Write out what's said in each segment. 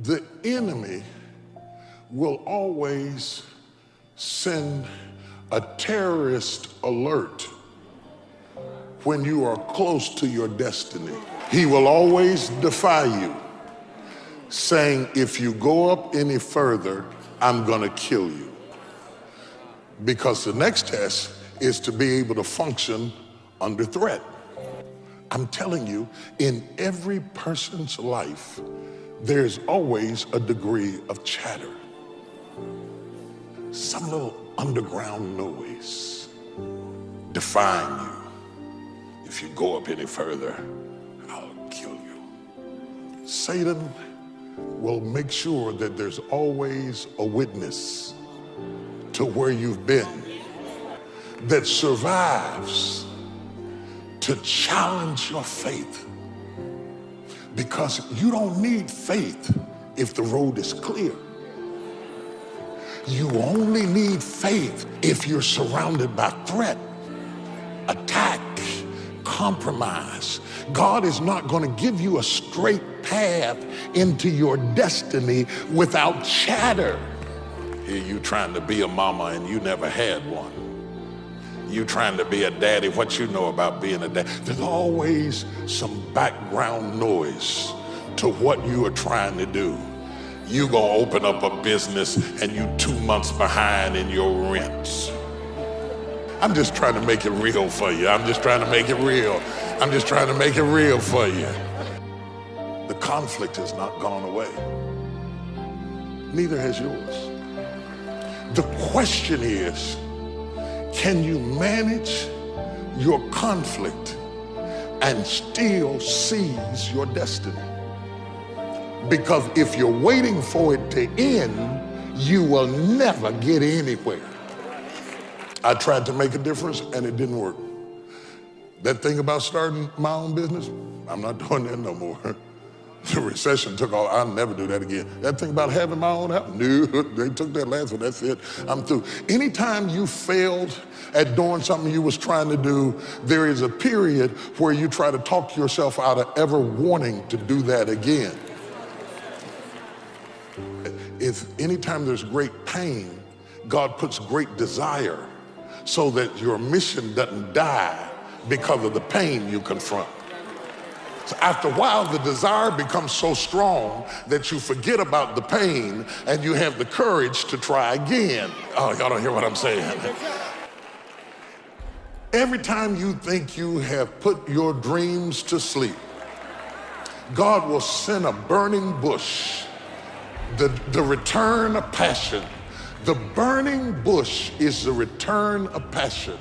The enemy will always send a terrorist alert when you are close to your destiny. He will always defy you, saying, if you go up any further, I'm gonna kill you. Because the next test is to be able to function under threat. I'm telling you, in every person's life, there's always a degree of chatter. Some little underground noise defying you. If you go up any further, I'll kill you. Satan will make sure that there's always a witness to where you've been that survives to challenge your faith. Because you don't need faith if the road is clear. You only need faith if you're surrounded by threat, attack, compromise. God is not going to give you a straight path into your destiny without chatter. Here you trying to be a mama and you never had one. You trying to be a daddy, what you know about being a dad? There's always some background noise to what you are trying to do. You gonna open up a business and you 2 months behind in your rents. I'm just trying to make it real for you. I'm just trying to make it real. I'm just trying to make it real for you. The conflict has not gone away. Neither has yours. The question is, can you manage your conflict and still seize your destiny? Because if you're waiting for it to end, you will never get anywhere. I tried to make a difference and it didn't work. That thing about starting my own business, I'm not doing that no more. The recession took all, I'll never do that again. That thing about having my own house, no, they took that last one, that's it, I'm through. Anytime you failed at doing something you was trying to do, there is a period where you try to talk yourself out of ever wanting to do that again. If anytime there's great pain, God puts great desire so that your mission doesn't die because of the pain you confront. So after a while, the desire becomes so strong that you forget about the pain and you have the courage to try again. Oh, y'all don't hear what I'm saying. Every time you think you have put your dreams to sleep, God will send a burning bush, the return of passion. The burning bush is the return of passion.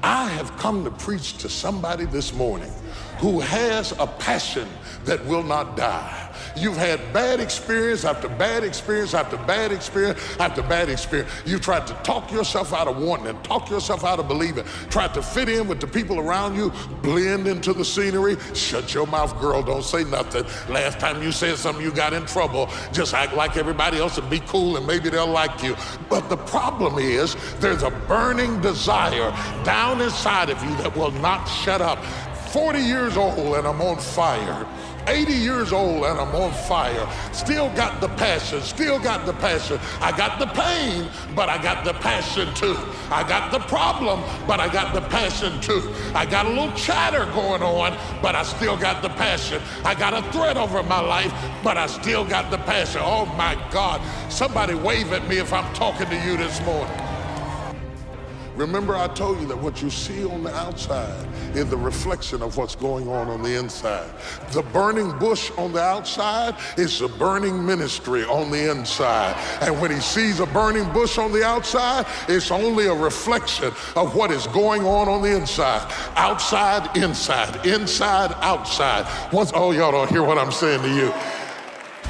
I have come to preach to somebody this morning who has a passion that will not die. You've had bad experience after bad experience after bad experience after bad experience. You tried to talk yourself out of wanting and talk yourself out of believing. Tried to fit in with the people around you, blend into the scenery. Shut your mouth, girl, don't say nothing. Last time you said something, you got in trouble. Just act like everybody else and be cool and maybe they'll like you. But the problem is there's a burning desire down inside of you that will not shut up. 40 years old and I'm on fire. 80 years old and I'm on fire. Still got the passion, still got the passion. I got the pain, but I got the passion too. I got the problem, but I got the passion too. I got a little chatter going on, but I still got the passion. I got a threat over my life, but I still got the passion. Oh my God, somebody wave at me if I'm talking to you this morning. Remember, I told you that what you see on the outside is the reflection of what's going on the inside. The burning bush on the outside is the burning ministry on the inside. And when he sees a burning bush on the outside, it's only a reflection of what is going on the inside. Outside, inside, inside, outside. Oh, y'all don't hear what I'm saying to you.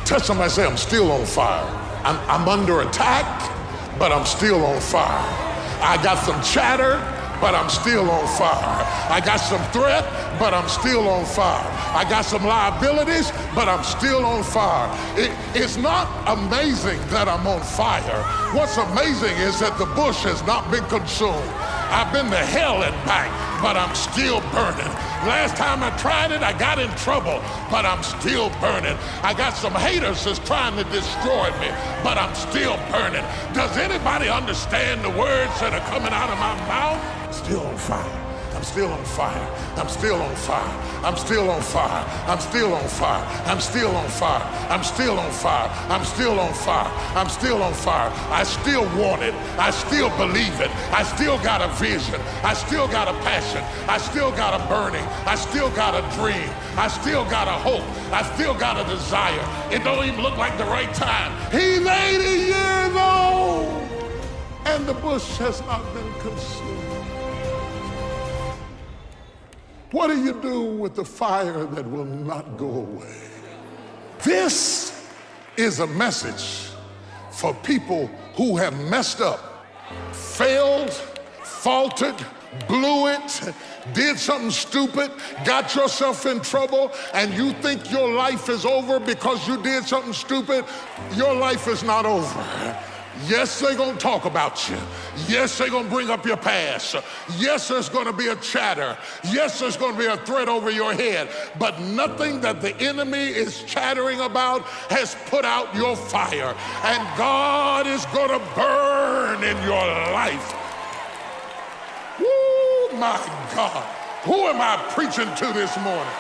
Touch somebody, say, I'm still on fire. I'm under attack, but I'm still on fire. I got some chatter, but I'm still on fire. I got some threat, but I'm still on fire. I got some liabilities, but I'm still on fire. It's not amazing that I'm on fire. What's amazing is that the bush has not been consumed. I've been to hell and back, but I'm still burning. Last time I tried it, I got in trouble, but I'm still burning. I got some haters that's trying to destroy me, but I'm still burning. Does anybody understand the words that are coming out of my mouth? Still on fire. I'm still on fire. I'm still on fire. I'm still on fire. I'm still on fire. I'm still on fire. I'm still on fire. I'm still on fire. I'm still on fire. I still want it. I still believe it. I still got a vision. I still got a passion. I still got a burning. I still got a dream. I still got a hope. I still got a desire. It don't even look like the right time. He's 80 years old and the bush has not been consumed. What do you do with the fire that will not go away? This is a message for people who have messed up, failed, faltered, blew it, did something stupid, got yourself in trouble, and you think your life is over because you did something stupid. Your life is not over. Yes, they're going to talk about you. Yes, they're going to bring up your past. Yes, there's going to be a chatter. Yes, there's going to be a threat over your head. But nothing that the enemy is chattering about has put out your fire. And God is going to burn in your life. Woo, my God. Who am I preaching to this morning?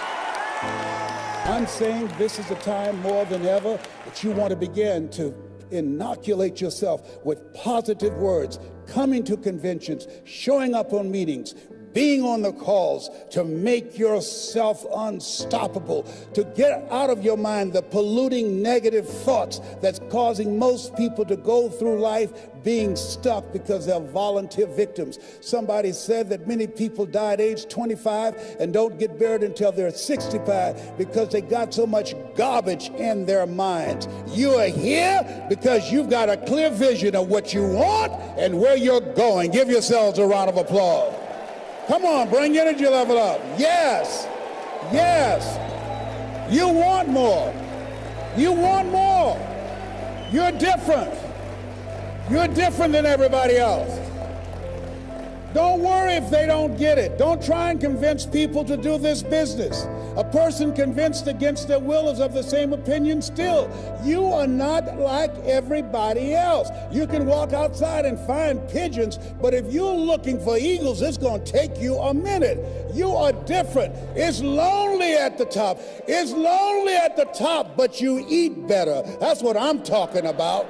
I'm saying this is a time more than ever that you want to begin to inoculate yourself with positive words, coming to conventions, showing up on meetings, being on the calls, to make yourself unstoppable, to get out of your mind the polluting negative thoughts that's causing most people to go through life being stuck because they're volunteer victims. Somebody said that many people die at age 25 and don't get buried until they're 65 because they got so much garbage in their minds. You are here because you've got a clear vision of what you want and where you're going. Give yourselves a round of applause. Come on, bring your energy level up. Yes, yes. You want more. You want more. You're different. You're different than everybody else. Don't worry if they don't get it. Don't try and convince people to do this business. A person convinced against their will is of the same opinion still. You are not like everybody else. You can walk outside and find pigeons, but if you're looking for eagles, it's going to take you a minute. You are different. It's lonely at the top. It's lonely at the top, but you eat better. That's what I'm talking about.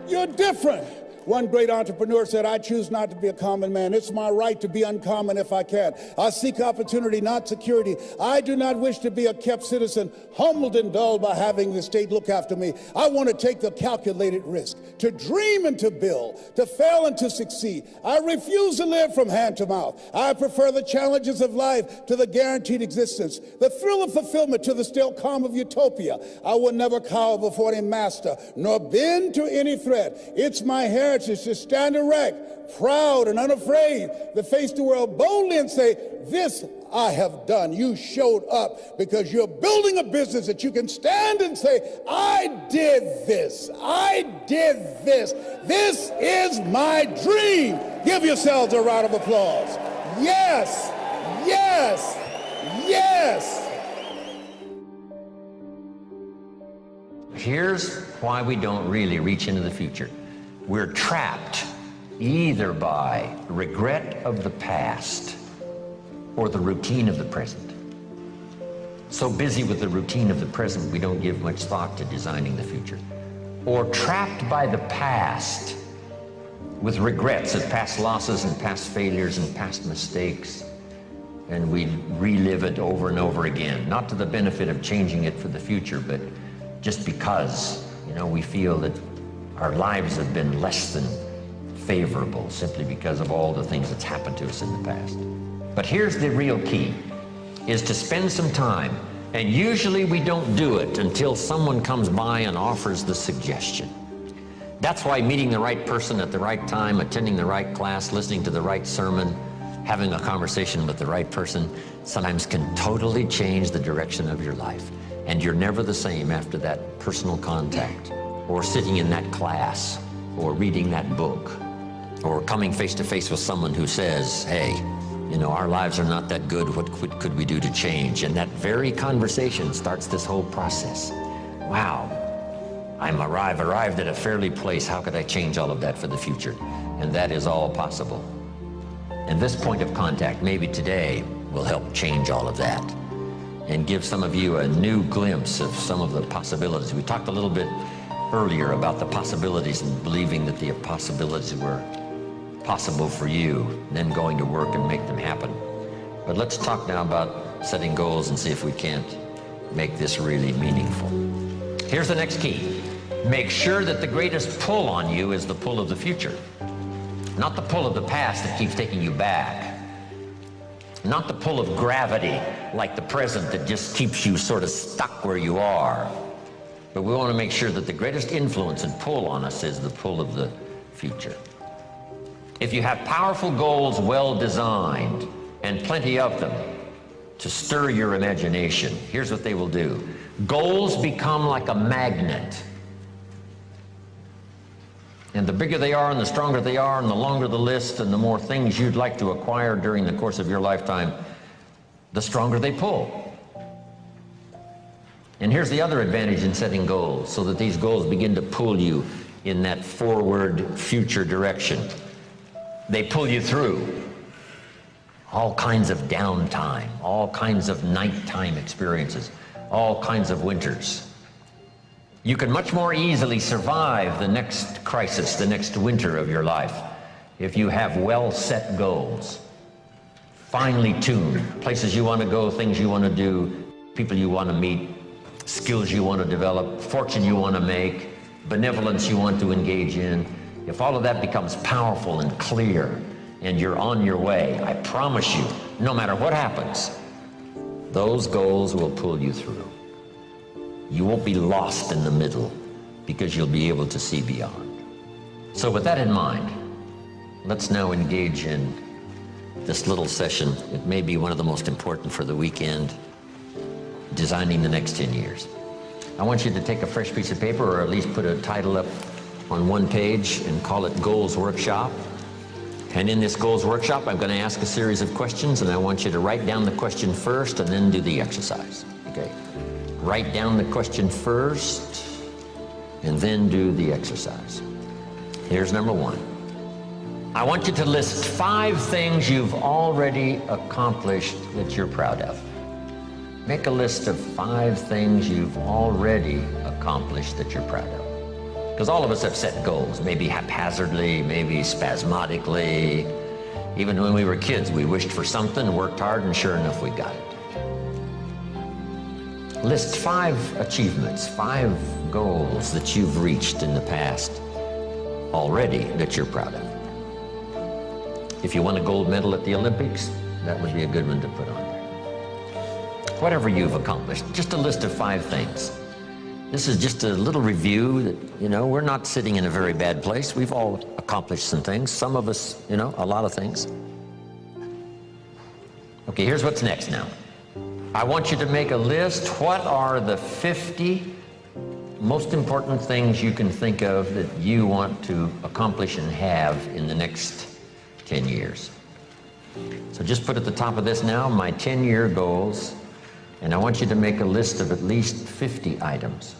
You're different. One great entrepreneur said, I choose not to be a common man. It's my right to be uncommon if I can. I seek opportunity, not security. I do not wish to be a kept citizen, humbled and dulled by having the state look after me. I want to take the calculated risk, to dream and to build, to fail and to succeed. I refuse to live from hand to mouth. I prefer the challenges of life to the guaranteed existence, the thrill of fulfillment to the still calm of utopia. I will never cower before any master, nor bend to any threat. It's my heritage to stand erect, proud and unafraid, to face the world boldly and say, this I have done. You showed up because you're building a business that you can stand and say, I did this. I did this. This is my dream. Give yourselves a round of applause. Yes, yes, yes. Here's why we don't really reach into the future. We're trapped either by regret of the past or the routine of the present. So busy with the routine of the present, we don't give much thought to designing the future. Or trapped by the past with regrets of past losses and past failures and past mistakes. And we relive it over and over again, not to the benefit of changing it for the future, but just because, we feel that our lives have been less than favorable simply because of all the things that's happened to us in the past. But here's the real key, is to spend some time, and usually we don't do it until someone comes by and offers the suggestion. That's why meeting the right person at the right time, attending the right class, listening to the right sermon, having a conversation with the right person sometimes can totally change the direction of your life. And you're never the same after that personal contact, or sitting in that class, or reading that book, or coming face to face with someone who says, hey, You know, our lives are not that good. What could we do to change? And that very conversation starts this whole process. Wow, I'm arrived at a fairly place. How could I change all of that for the future? And that is all possible. And this point of contact, maybe today, will help change all of that and give some of you a new glimpse of some of the possibilities. We talked a little bit earlier about the possibilities and believing that the possibilities were possible for you, then going to work and make them happen. But let's talk now about setting goals and see if we can't make this really meaningful. Here's the next key. Make sure that the greatest pull on you is the pull of the future. Not the pull of the past that keeps taking you back. Not the pull of gravity like the present that just keeps you sort of stuck where you are. But we want to make sure that the greatest influence and pull on us is the pull of the future. If you have powerful goals well designed and plenty of them to stir your imagination, here's what they will do. Goals become like a magnet. And the bigger they are and the stronger they are and the longer the list and the more things you'd like to acquire during the course of your lifetime, the stronger they pull. And here's the other advantage in setting goals, so that these goals begin to pull you in that forward future direction. They pull you through all kinds of downtime, all kinds of nighttime experiences, all kinds of winters. You can much more easily survive the next crisis, the next winter of your life, if you have well-set goals, finely tuned, places you want to go, things you want to do, people you want to meet, skills you want to develop, fortune you want to make, benevolence you want to engage in. If all of that becomes powerful and clear and you're on your way, I promise you, no matter what happens, those goals will pull you through. You won't be lost in the middle because you'll be able to see beyond. So with that in mind, let's now engage in this little session. It may be one of the most important for the weekend, designing the next 10 years. I want you to take a fresh piece of paper, or at least put a title up on one page and call it Goals Workshop. And in this Goals Workshop, I'm going to ask a series of questions, and I want you to write down the question first and then do the exercise. Okay? Write down the question first and then do the exercise. Here's number one. I want you to list 5 things you've already accomplished that you're proud of. Make a list of 5 things you've already accomplished that you're proud of. Because all of us have set goals, maybe haphazardly, maybe spasmodically. Even when we were kids, we wished for something, worked hard, and sure enough, we got it. List 5 achievements, 5 goals that you've reached in the past already that you're proud of. If you won a gold medal at the Olympics, that would be a good one to put on there. Whatever you've accomplished, just a list of 5 things. This is just a little review that, you know, we're not sitting in a very bad place. We've all accomplished some things. Some of us, you know, a lot of things. Okay, here's what's next now. I want you to make a list. What are the 50 most important things you can think of that you want to accomplish and have in the next 10 years? So just put at the top of this now, my 10-year goals, and I want you to make a list of at least 50 items.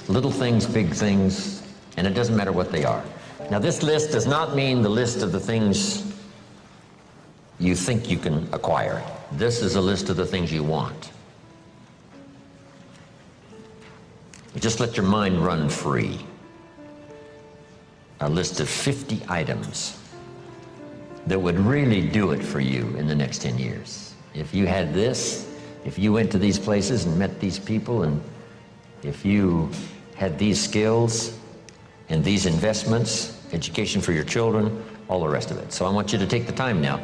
Little things, big things, and it doesn't matter what they are. Now, this list does not mean the list of the things you think you can acquire. This is a list of the things you want. Just let your mind run free. A list of 50 items that would really do it for you in the next 10 years. If you had this, if you went to these places and met these people, and if you had these skills and these investments, education for your children, all the rest of it. So I want you to take the time now